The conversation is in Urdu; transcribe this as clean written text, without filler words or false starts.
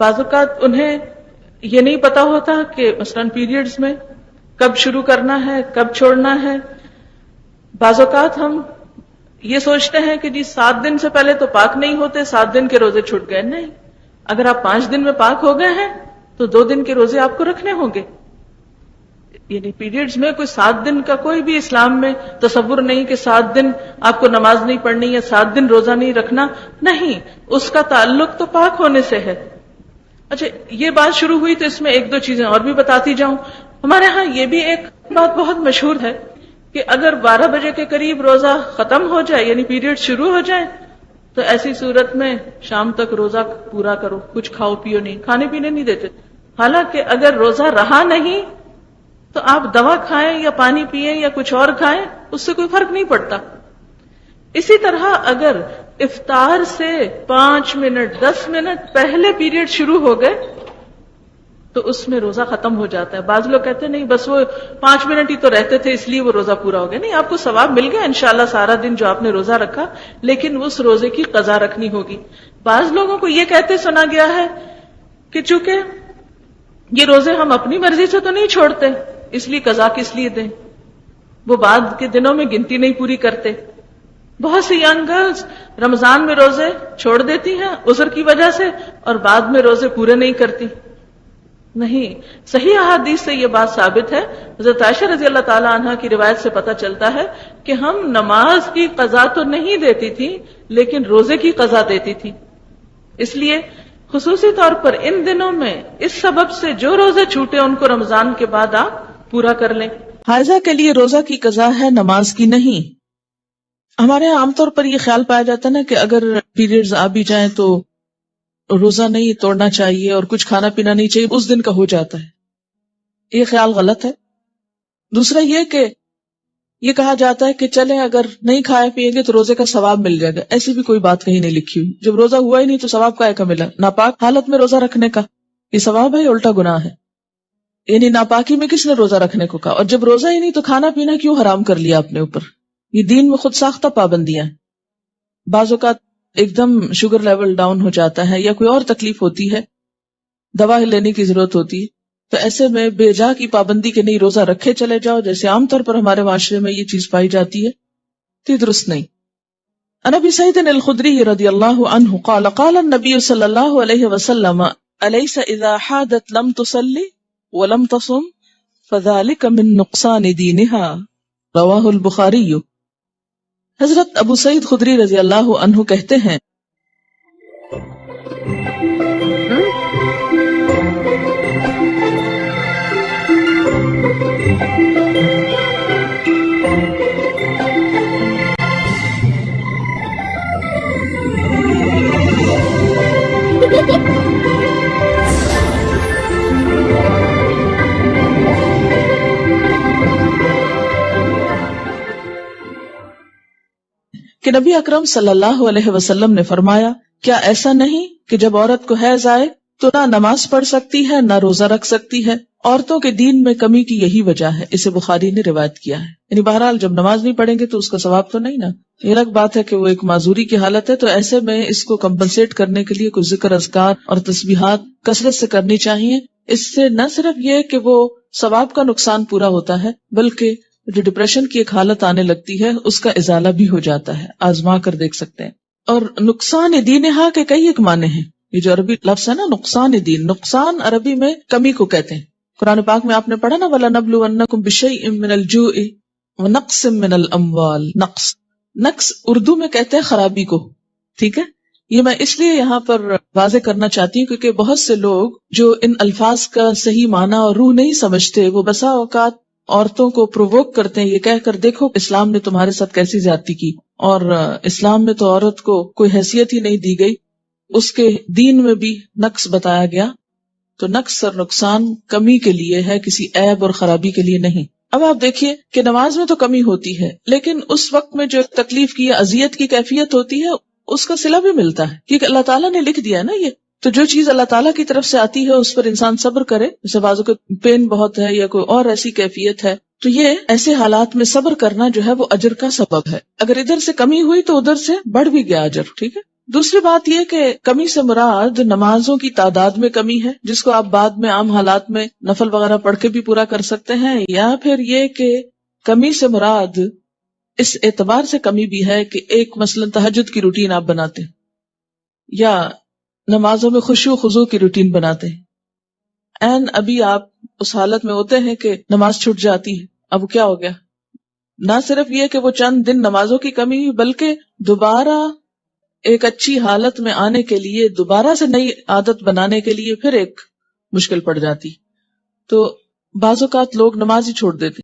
بعض اوقات انہیں یہ نہیں پتا ہوتا کہ مثلاً پیریڈز میں کب شروع کرنا ہے کب چھوڑنا ہے. بعض اوقات ہم یہ سوچتے ہیں کہ جی 7 دن سے پہلے تو پاک نہیں ہوتے، 7 دن کے روزے چھوٹ گئے. نہیں، اگر آپ 5 دن میں پاک ہو گئے ہیں تو 2 دن کے روزے آپ کو رکھنے ہوں گے. یعنی پیریڈز میں کوئی 7 دن کا کوئی بھی اسلام میں تصور نہیں کہ 7 دن آپ کو نماز نہیں پڑھنی یا 7 دن روزہ نہیں رکھنا. نہیں، اس کا تعلق تو پاک ہونے سے ہے. اچھا، یہ بات شروع ہوئی تو اس میں 1-2 چیزیں اور بھی بتاتی جاؤں. ہمارے ہاں یہ بھی ایک بات بہت مشہور ہے کہ اگر 12 بجے کے قریب روزہ ختم ہو جائے یعنی پیریڈ شروع ہو جائے تو ایسی صورت میں شام تک روزہ پورا کرو، کچھ کھاؤ پیو نہیں، کھانے پینے نہیں دیتے. حالانکہ اگر روزہ رہا نہیں تو آپ دوا کھائیں یا پانی پیئیں یا کچھ اور کھائیں، اس سے کوئی فرق نہیں پڑتا. اسی طرح اگر افطار سے 5 منٹ 10 منٹ پہلے پیریڈ شروع ہو گئے تو اس میں روزہ ختم ہو جاتا ہے. بعض لوگ کہتے ہیں نہیں بس وہ 5 منٹ ہی تو رہتے تھے اس لیے وہ روزہ پورا ہو گیا. نہیں، آپ کو ثواب مل گیا انشاءاللہ سارا دن جو آپ نے روزہ رکھا، لیکن اس روزے کی قضا رکھنی ہوگی. بعض لوگوں کو یہ کہتے سنا گیا ہے کہ چونکہ یہ روزے ہم اپنی مرضی سے تو نہیں چھوڑتے اس لیے قضا کس لیے دیں، وہ بعد کے دنوں میں گنتی نہیں پوری کرتے. بہت سی ینگ گرلز رمضان میں روزے چھوڑ دیتی ہیں عذر کی وجہ سے اور بعد میں روزے پورے نہیں کرتی. نہیں، صحیح احادیث سے یہ بات ثابت ہے. حضرت عائشہ رضی اللہ تعالی عنہا کی روایت سے پتہ چلتا ہے کہ ہم نماز کی قضا تو نہیں دیتی تھی لیکن روزے کی قضا دیتی تھی. اس لیے خصوصی طور پر ان دنوں میں اس سبب سے جو روزے چھوٹے ان کو رمضان کے بعد آپ پورا کر لیں. حائضہ کے لیے روزہ کی قضا ہے، نماز کی نہیں. ہمارے یہاں عام طور پر یہ خیال پایا جاتا ہے نا کہ اگر پیریڈز آ بھی جائیں تو روزہ نہیں توڑنا چاہیے اور کچھ کھانا پینا نہیں چاہیے، اس دن کا ہو جاتا ہے. یہ خیال غلط ہے. دوسرا یہ کہ یہ کہا جاتا ہے کہ چلیں اگر نہیں کھائے پیئیں گے تو روزے کا ثواب مل جائے گا. ایسی بھی کوئی بات کہیں نہیں لکھی ہوئی. جب روزہ ہوا ہی نہیں تو ثواب کائے کا ملا؟ ناپاک حالت میں روزہ رکھنے کا یہ ثواب ہے، الٹا گناہ ہے. یعنی ناپاکی میں کس نے روزہ رکھنے کو کہا؟ اور جب روزہ ہی نہیں تو کھانا پینا کیوں حرام کر لیا اپنے اوپر؟ یہ دین میں خود ساختہ پابندیاں ہیں. بعض اوقات ایک دم شوگر لیول ڈاؤن ہو جاتا ہے یا کوئی اور تکلیف ہوتی ہے، دوا لینے کی ضرورت ہوتی ہے، تو ایسے میں بے جا کی پابندی کے نہیں روزہ رکھے چلے جاؤ جیسے عام طور پر ہمارے معاشرے میں یہ چیز پائی جاتی ہے، تو یہ درست نہیں. عن ابی سعید الخدری رضی اللہ عنہ قال قال النبی صلی اللہ علیہ وسلم الیس اذا حادت لم تصلی ولم تصم فذلک من نقصان دینها رواہ البخاری. حضرت ابو سعید خدری رضی اللہ عنہ کہتے ہیں کہ نبی اکرم صلی اللہ علیہ وسلم نے فرمایا، کیا ایسا نہیں کہ جب عورت کو حیض آئے تو نہ نماز پڑھ سکتی ہے نہ روزہ رکھ سکتی ہے؟ عورتوں کے دین میں کمی کی یہی وجہ ہے. اسے بخاری نے روایت کیا ہے. یعنی بہرحال جب نماز نہیں پڑھیں گے تو اس کا ثواب تو نہیں نا. یہ الگ بات ہے کہ وہ ایک معذوری کی حالت ہے، تو ایسے میں اس کو کمپنسیٹ کرنے کے لیے کچھ ذکر اذکار اور تسبیحات کثرت سے کرنی چاہیے. اس سے نہ صرف یہ کہ وہ ثواب کا نقصان پورا ہوتا ہے بلکہ جو ڈپریشن کی ایک حالت آنے لگتی ہے اس کا ازالہ بھی ہو جاتا ہے. آزما کر دیکھ سکتے ہیں. اور نقصان دینہا کے کئی ایک معنی ہیں. یہ جو عربی لفظ ہے نا نقصان دین، نقصان عربی میں کمی کو کہتے ہیں. قرآن پاک میں آپ نے پڑھا نا وَلَنَبْلُوَنَّكُمْ بِشَيْءٍ مِّنَ الْجُوعِ وَنَقْصٍ مِّنَ الْأَمْوَالِ. نقص اردو میں کہتے ہیں خرابی کو. ٹھیک ہے، یہ میں اس لیے یہاں پر واضح کرنا چاہتی ہوں کیونکہ بہت سے لوگ جو ان الفاظ کا صحیح معنی اور روح نہیں سمجھتے، وہ بسا اوقات عورتوں کو پرووک کرتے ہیں یہ کہہ کر دیکھو اسلام نے تمہارے ساتھ کیسی زیادتی کی، اور اسلام میں تو عورت کو کوئی حیثیت ہی نہیں دی گئی، اس کے دین میں بھی نقص بتایا گیا. تو نقص اور نقصان کمی کے لیے ہے، کسی عیب اور خرابی کے لیے نہیں. اب آپ دیکھیے کہ نماز میں تو کمی ہوتی ہے لیکن اس وقت میں جو تکلیف کی اذیت کی کیفیت ہوتی ہے اس کا صلہ بھی ملتا ہے کیونکہ اللہ تعالیٰ نے لکھ دیا ہے نا یہ. تو جو چیز اللہ تعالیٰ کی طرف سے آتی ہے اس پر انسان صبر کرے. جیسے بازو کو پین بہت ہے یا کوئی اور ایسی کیفیت ہے تو یہ ایسے حالات میں صبر کرنا جو ہے وہ اجر کا سبب ہے. اگر ادھر سے کمی ہوئی تو ادھر سے بڑھ بھی گیا اجر. ٹھیک ہے، دوسری بات یہ کہ کمی سے مراد نمازوں کی تعداد میں کمی ہے، جس کو آپ بعد میں عام حالات میں نفل وغیرہ پڑھ کے بھی پورا کر سکتے ہیں، یا پھر یہ کہ کمی سے مراد اس اعتبار سے کمی بھی ہے کہ ایک مثلا تہجد کی روٹین آپ بناتے ہیں یا نمازوں میں خشوع خضوع کی روٹین بناتے ہیں، ابھی آپ اس حالت میں ہوتے ہیں کہ نماز چھوٹ جاتی ہے، اب کیا ہو گیا؟ نہ صرف یہ کہ وہ چند دن نمازوں کی کمی ہوئی، بلکہ دوبارہ ایک اچھی حالت میں آنے کے لیے، دوبارہ سے نئی عادت بنانے کے لیے پھر ایک مشکل پڑ جاتی. تو بعض اوقات لوگ نماز ہی چھوڑ دیتے.